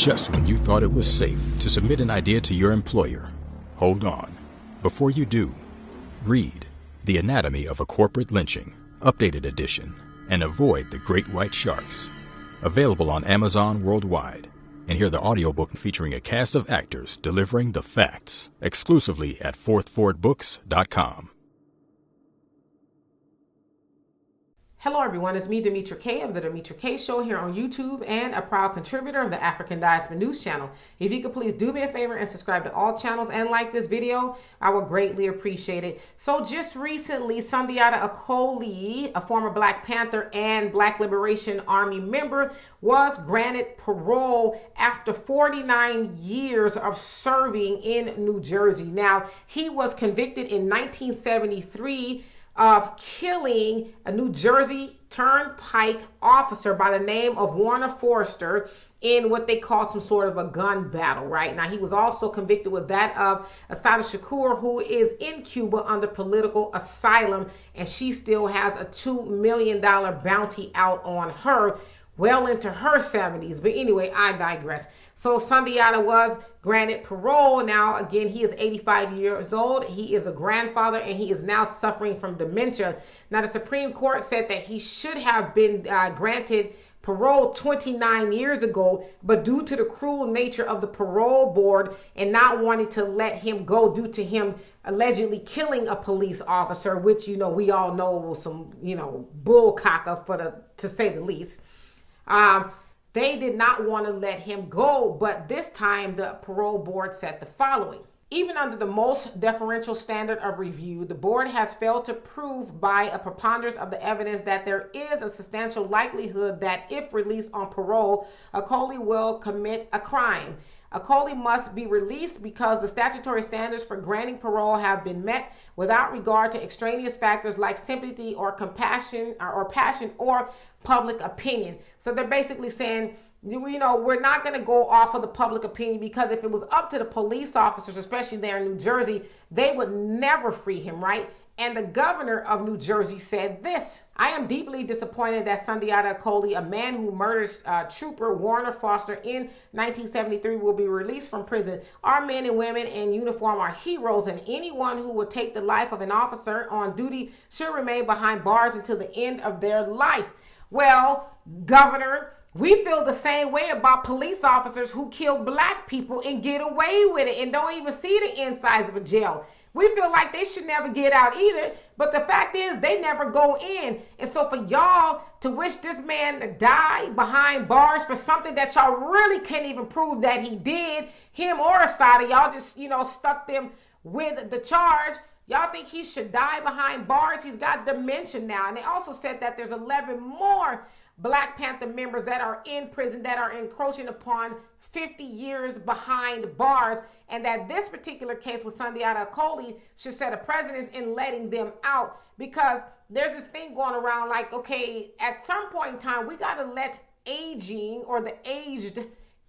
Just when you thought it was safe to submit an idea to your employer, hold on. Before you do, read The Anatomy of a Corporate Lynching, Updated Edition, and avoid the Great White Sharks. Available on Amazon worldwide. And hear the audiobook featuring a cast of actors delivering the facts exclusively at fourthfordbooks.com. Hello everyone, it's me, Demetra Kaye of the Demetra Kaye Show here on YouTube and a proud contributor of the African Diaspora News Channel. If you could please do me a favor and subscribe to all channels and like this video, I would greatly appreciate it. So just recently, Sundiata Acoli, a former Black Panther and Black Liberation Army member, was granted parole after 49 years of serving in New Jersey. Now, he was convicted in 1973 of killing a New Jersey Turnpike officer by the name of Warner Forrester in what they call some sort of a gun battle, right? Now, he was also convicted with that of Assata Shakur, who is in Cuba under political asylum, and she still has a $2 million bounty out on her, well into her 70s. But anyway, I digress. So Sundiata was granted parole. Now, again, he is 85 years old. He is a grandfather, and he is now suffering from dementia. Now, the Supreme Court said that he should have been granted parole 29 years ago, but due to the cruel nature of the parole board and not wanting to let him go due to him allegedly killing a police officer, which, you know, we all know was some, bull caca to say the least. They did not want to let him go, but this time the parole board said the following. Even under the most deferential standard of review, the board has failed to prove by a preponderance of the evidence that there is a substantial likelihood that if released on parole, Acoli will commit a crime. Acoli must be released because the statutory standards for granting parole have been met without regard to extraneous factors like sympathy or compassion or passion or public opinion. So they're basically saying, we're not going to go off of the public opinion, because if it was up to the police officers, especially there in New Jersey, they would never free him, right? And the governor of New Jersey said this: I am deeply disappointed that Sundiata Acoli, a man who murdered Trooper Warner Foster in 1973, will be released from prison. Our men and women in uniform are heroes, and anyone who would take the life of an officer on duty should remain behind bars until the end of their life. Well, Governor, we feel the same way about police officers who kill Black people and get away with it and don't even see the insides of a jail. We feel like they should never get out either, but the fact is they never go in. And so for y'all to wish this man to die behind bars for something that y'all really can't even prove that he did, him or Assata, y'all just, stuck them with the charge. Y'all think he should die behind bars? He's got dementia now. And they also said that there's 11 more Black Panther members that are in prison that are encroaching upon 50 years behind bars, and that this particular case with Sundiata Acoli should set a precedence in letting them out, because there's this thing going around like, okay, at some point in time, we got to let aging or the aged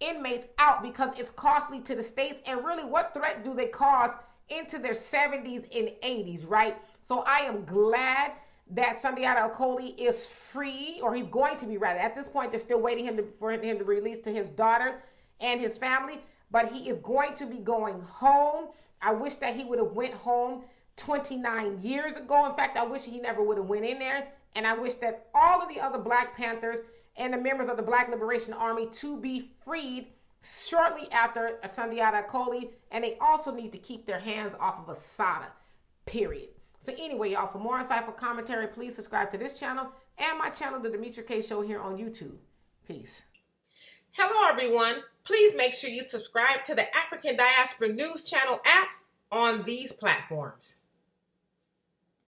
inmates out because it's costly to the states. And really, what threat do they cause into their 70s and 80s, right? So I am glad that Sundiata Acoli is free, or he's going to be, rather. At this point, they're still waiting for him to release to his daughter and his family, but he is going to be going home. I wish that he would have went home 29 years ago. In fact, I wish he never would have went in there. And I wish that all of the other Black Panthers and the members of the Black Liberation Army to be freed shortly after Sundiata Acoli. And they also need to keep their hands off of Assata, period. So anyway, y'all, for more insightful commentary, please subscribe to this channel and my channel, The Demetra Kaye Show, here on YouTube. Peace. Hello, everyone. Please make sure you subscribe to the African Diaspora News Channel app on these platforms.